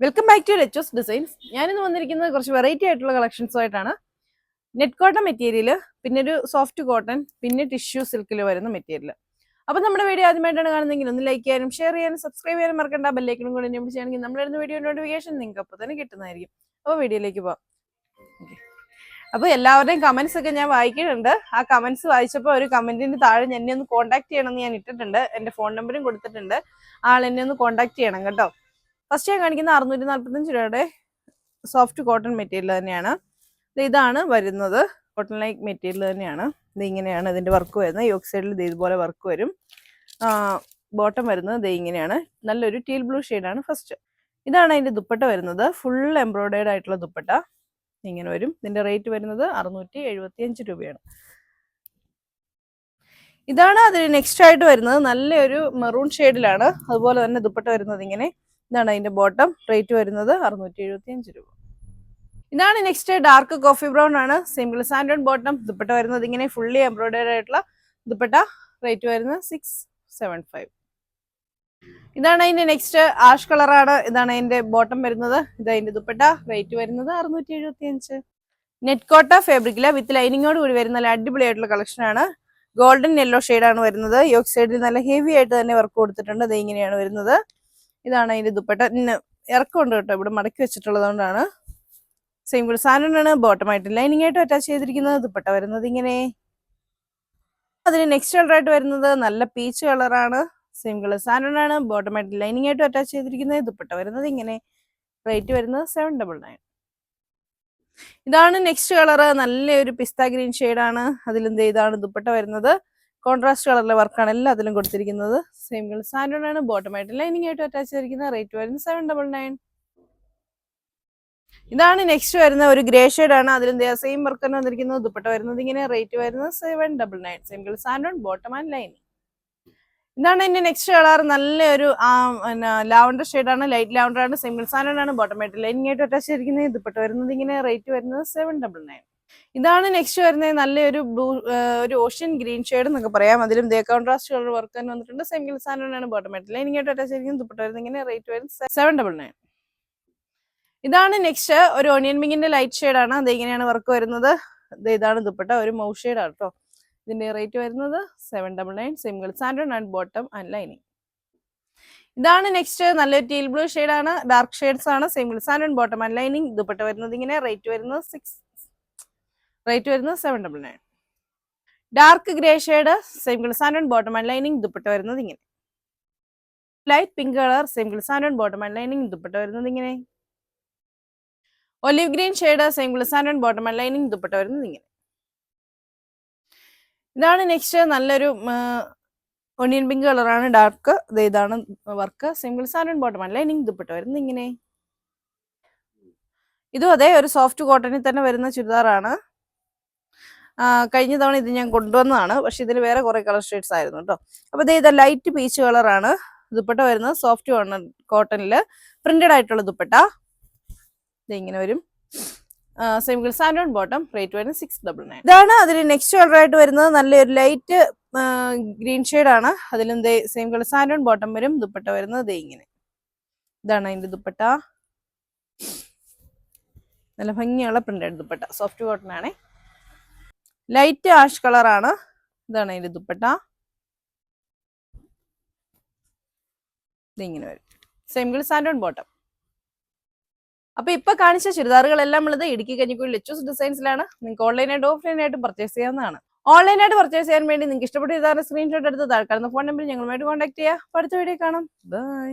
Welcome back to Lechos designs. ഞാനിന്ന് വന്നിരിക്കുന്നത് കുറച്ച് വെറൈറ്റി ആയിട്ടുള്ള കളക്ഷൻസുമായിട്ടാണ്. നെറ്റ് കോട്ടൺ മെറ്റീരിയൽ, പിന്നെ ഒരു സോഫ്റ്റ് കോട്ടൺ, പിന്നെ ടിഷ്യൂ സിൽക്കിൽ വരുന്ന മെറ്റീരിയൽ. അപ്പോൾ നമ്മുടെ വീഡിയോ ആദ്യമായിട്ടാണ് കാണുന്നതെങ്കിൽ ഒന്ന് ലൈക്ക് ചെയ്യാനും ഷെയർ ചെയ്യാനും സബ്സ്ക്രൈബ് ചെയ്യാനും മറക്കണ്ട. ബെല്ലൈക്കനും കൂടി എനേബിൾ ചെയ്യുകയാണെങ്കിൽ നമ്മളിടുന്ന വീഡിയോ നോട്ടിഫിക്കേഷൻ നിങ്ങൾക്ക് അപ്പോൾ തന്നെ കിട്ടുന്നതായിരിക്കും. അപ്പോൾ വീഡിയോയിലേക്ക് പോകാം. അപ്പോൾ എല്ലാവരുടെയും കമന്റ്സ് ഒക്കെ ഞാൻ വായിക്കുന്നുണ്ട്. ആ കമന്റ്സ് വായിച്ചപ്പോൾ ഒരു കമന്റിന് താഴെ എന്നെ ഒന്ന് കോൺടാക്ട് ചെയ്യണമെന്ന് ഞാൻ ഇട്ടിട്ടുണ്ട്. എൻ്റെ ഫോൺ നമ്പറും കൊടുത്തിട്ടുണ്ട്. ആൾ എന്നെ ഒന്ന് കോൺടാക്ട് ചെയ്യണം കേട്ടോ. ഫസ്റ്റ് ഞാൻ കാണിക്കുന്ന 645 രൂപയുടെ സോഫ്റ്റ് കോട്ടൺ മെറ്റീരിയൽ തന്നെയാണ്. ഇതാണ് വരുന്നത്. കോട്ടൺ ലൈക്ക് മെറ്റീരിയൽ തന്നെയാണ്. ഇത് ഇങ്ങനെയാണ് ഇതിൻ്റെ വർക്ക് വരുന്നത്. യോക്ക് സൈഡിൽ ഇത് ഇതുപോലെ വർക്ക് വരും. ബോട്ടം വരുന്നത് ഇത് ഇങ്ങനെയാണ്. നല്ലൊരു ടീൽ ബ്ലൂ ഷെയ്ഡാണ് ഫസ്റ്റ്. ഇതാണ് അതിൻ്റെ ദുപ്പട്ട വരുന്നത്. ഫുൾ എംബ്രോയിഡേർഡ് ആയിട്ടുള്ള ദുപ്പട്ട ഇങ്ങനെ വരും. ഇതിൻ്റെ റേറ്റ് വരുന്നത് 675 രൂപയാണ്. ഇതാണ് അതിന് നെക്സ്റ്റ് ആയിട്ട് വരുന്നത്. നല്ലൊരു മെറൂൺ ഷെയ്ഡിലാണ്. അതുപോലെ തന്നെ ദുപ്പട്ട വരുന്നത് ഇങ്ങനെ. ഇതാണ് അതിന്റെ ബോട്ടം. റേറ്റ് വരുന്നത് 675 രൂപ. ഇതാണ് നെക്സ്റ്റ്. ഡാർക്ക് കോഫി ബ്രൗൺ ആണ്. സിംഗിൾ സാൻഡൺ ബോട്ടം. ദുപ്പട്ട വരുന്നത് ഇങ്ങനെ ഫുള്ളി എംബ്രോയിഡറി ആയിട്ടുള്ള ദുപ്പട്ട. റേറ്റ് വരുന്നത് 675. ഇതാണ് അതിന്റെ നെക്സ്റ്റ്. ആഷ് കളറാണ്. ഇതാണ് അതിന്റെ ബോട്ടം വരുന്നത്. ഇത് അതിന്റെ ദുപ്പട്ട. റേറ്റ് വരുന്നത് 675. നെറ്റ് കോട്ട ഫാബ്രിക്കില് വിത്ത് ലൈനിങ്ങോട് കൂടി വരുന്ന നല്ല അടിപൊളിയായിട്ടുള്ള കളക്ഷൻ ആണ്. ഗോൾഡൻ യെല്ലോ ഷെയ്ഡാണ് വരുന്നത്. യോക്ക് സൈഡിൽ നല്ല ഹെവി ആയിട്ട് തന്നെ വർക്ക് കൊടുത്തിട്ടുണ്ട്. ഇത് ഇങ്ങനെയാണ് വരുന്നത്. ഇതാണ് അതിന്റെ ദുപ്പട്ട. ഇറക്കമുണ്ട് കേട്ടോ, ഇവിടെ മടക്കി വെച്ചിട്ടുള്ളതുകൊണ്ടാണ്. സിംഗിൾ സാൻഡാണ്. ബോട്ടമായിട്ട് ലൈനിങ് ആയിട്ട് അറ്റാച്ച് ചെയ്തിരിക്കുന്നത്. ദുപ്പട്ട വരുന്നത് ഇങ്ങനെ. അതിന് നെക്സ്റ്റ് കളർ ആയിട്ട് വരുന്നത് നല്ല പീച്ച് കളറാണ്. സിംഗിൾ സാൻഡാണ്. ബോട്ടമായിട്ട് ലൈനിങ് ആയിട്ട് അറ്റാച്ച് ചെയ്തിരിക്കുന്നത്. ദുപ്പട്ട വരുന്നത് ഇങ്ങനെ. റേറ്റ് വരുന്നത് 799. ഇതാണ് നെക്സ്റ്റ് കളറ്. നല്ലൊരു പിസ്ത ഗ്രീൻ ഷെയ്ഡാണ്. അതിലെന്ത് ഇതാണ് ദുപ്പട്ട വരുന്നത്. കോൺട്രാസ്റ്റ് കളറിലെ വർക്കാണ് എല്ലാത്തിലും കൊടുത്തിരിക്കുന്നത്. സിംഗിൾ സാൻഡാണ്. ബോട്ടമായിട്ട് ലൈനിങ് ആയിട്ട് അറ്റാച്ച് ചെയ്തിരിക്കുന്നത്. റേറ്റ് വരുന്നത് 799. ഇതാണ് നെക്സ്റ്റ് വരുന്ന ഒരു ഗ്രേ ഷെയ്ഡാണ്. അതിലെന്ത് സെയിം വർക്ക് തന്നെ വന്നിരിക്കുന്നത്. ദുപ്പട്ട വരുന്നത് ഇങ്ങനെ. റേറ്റ് വരുന്നത് 799. സിംഗിൾ സാൻഡൺ, ബോട്ടം ആൻഡ് ലൈനിങ്. ഇതാണ് എന്റെ നെക്സ്റ്റ് കളർ. നല്ലൊരു ലാവണ്ടർ ഷെയ്ഡാണ്. ലൈറ്റ് ലാവണ്ടർ ആണ്. സിംഗിൾ സാൻഡാണ്. ബോട്ടമായിട്ട് ലൈനിങ് ആയിട്ട് അറ്റാച്ച് ചെയ്തിരിക്കുന്നത്. ദുപ്പട്ട വരുന്നത് ഇങ്ങനെ. റേറ്റ് വരുന്നത് 799. ഇതാണ് നെക്സ്റ്റ് വരുന്നത്. നല്ലൊരു ബ്ലൂ, ഒരു ഓഷ്യൻ ഗ്രീൻ ഷെയ്ഡ് എന്നൊക്കെ പറയാം. അതിലും കോൺട്രാസ്റ്റ് കളർ വർക്ക് തന്നെ വന്നിട്ടുണ്ട്. സിംഗിൾ സാൻഡാണ്. ബോട്ടമായിട്ട് ലൈനിങ് ആയിട്ട് അറ്റാച്ച് ചെയ്തിരിക്കുന്നത്. ദുപ്പട്ട വരുന്നത് ഇങ്ങനെ. റേറ്റ് വരുന്നത് 799. ഇതാണ് നെക്സ്റ്റ്. ഒരു ഓണിയൻ പിങ്കിന്റെ ലൈറ്റ് ഷെയ്ഡാണ്. അത് ഇങ്ങനെയാണ് വർക്ക് വരുന്നത്. ഇതാണ് ദുപ്പട്ട. ഒരു മൗ ഷെയ്ഡാണ് കേട്ടോ. ഇതിന്റെ റേറ്റ് വരുന്നത് 799. Single സാൻഡൺ and bottom and lining. ഇതാണ് നെക്സ്റ്റ്. നല്ലൊരു ടീൽ ബ്ലൂ ഷെയ്ഡാണ്. ഡാർക്ക് ഷെയ്ഡ്സ് ആണ്. സിംഗിൾ സാൻഡൺ, ബോട്ടം ആൻഡ് ലൈനിങ്. ദുപ്പട്ട വരുന്നത് ഇങ്ങനെ. റേറ്റ് വരുന്നത് 799. Dark grey shade. സിംഗിൾ സാൻഡൺ, ബോട്ടം ആൻഡ് ലൈനിങ്. ദുപ്പട്ട വരുന്നത് ഇങ്ങനെ. Light pink colour. സിംഗിൾ സാൻഡൺ, ബോട്ടം ആൻഡ് ലൈനിങ്. ദുപ്പട്ട വരുന്നത് ഇങ്ങനെ. Olive green shade. സിംഗിൾ സാൻഡൺ, ബോട്ടം ആൻഡ് ലൈനിങ്. ദുപ്പട്ട വരുന്നത് ഇങ്ങനെ. ഇതാണ് നെക്സ്റ്റ്. നല്ലൊരു ഒണിയൻ പിങ്ക് കളറാണ്. ഡാർക്ക്. ഇതാണ് വർക്ക്. സിംഗിൾ സാൻഡൺ, ബോട്ടം ആൻഡ് ലൈനിങ്. ദുപ്പട്ട വരുന്നത് ഇങ്ങനെ. ഇതും അതെ ഒരു സോഫ്റ്റ് കോട്ടണിൽ തന്നെ വരുന്ന ചുരിദാറാണ്. കഴിഞ്ഞ തവണ ഇത് ഞാൻ കൊണ്ടുവന്നതാണ്. പക്ഷെ ഇതിൽ വേറെ കുറെ കളർ ഷെയ്ഡ്സ് ആയിരുന്നു കേട്ടോ. അപ്പൊ ഇത് ലൈറ്റ് പീച്ച് കളറാണ്. ദുപ്പട്ട വരുന്നത് സോഫ്റ്റ് കോട്ടണില് പ്രിന്റഡ് ആയിട്ടുള്ള ദുപ്പട്ട. ഇത് ഇങ്ങനെ വരും. സിംഗിൾ സാൻഡൺ, ബോട്ടം. റേറ്റ് വരുന്നത് 699. ഇതാണ് അതിന് നെക്സ്റ്റ് കളർ ആയിട്ട് വരുന്നത്. നല്ലൊരു ലൈറ്റ് ഗ്രീൻ ഷെയ്ഡാണ്. അതിലും സിംഗിൾ സാൻഡൺ ബോട്ടം വരും. ദുപ്പട്ട വരുന്നത് ഇങ്ങനെ. ഇതാണ് അതിന്റെ ദുപ്പട്ട. നല്ല ഭംഗിയുള്ള പ്രിന്റഡ് ദുപ്പട്ട. സോഫ്റ്റ് കോട്ടൺ ആണ്. ലൈറ്റ് ആഷ് കളറാണ്. ഇതാണ് അതിന്റെ ദുപ്പട്ട. ഇതിങ്ങനെ വരും. സിംഗിൾ സാൻഡൺ ബോട്ടം. അപ്പൊ ഇപ്പൊ കാണിച്ച ചുരിദാറുകളെല്ലാം ഉള്ളത് ഇടുക്കി കഞ്ഞിക്കുഴി ലെച്ചൂസ് ഡിസൈൻസിലാണ്. നിങ്ങൾക്ക് ഓൺലൈനായിട്ട് ഓഫ്ലൈനായിട്ട് പർച്ചേസ് ചെയ്യാവുന്നതാണ്. ഓൺലൈനായിട്ട് പർച്ചേസ് ചെയ്യാൻ വേണ്ടി നിങ്ങൾക്ക് ഇഷ്ടപ്പെട്ട ഇതാണ് സ്ക്രീൻഷോട്ട് എടുത്ത് താഴെ കാണുന്ന ഫോൺ നമ്പറിൽ ഞങ്ങളുമായിട്ട് കോൺടാക്ട് ചെയ്യുക. അടുത്ത വീഡിയോ കാണാം. ബൈ.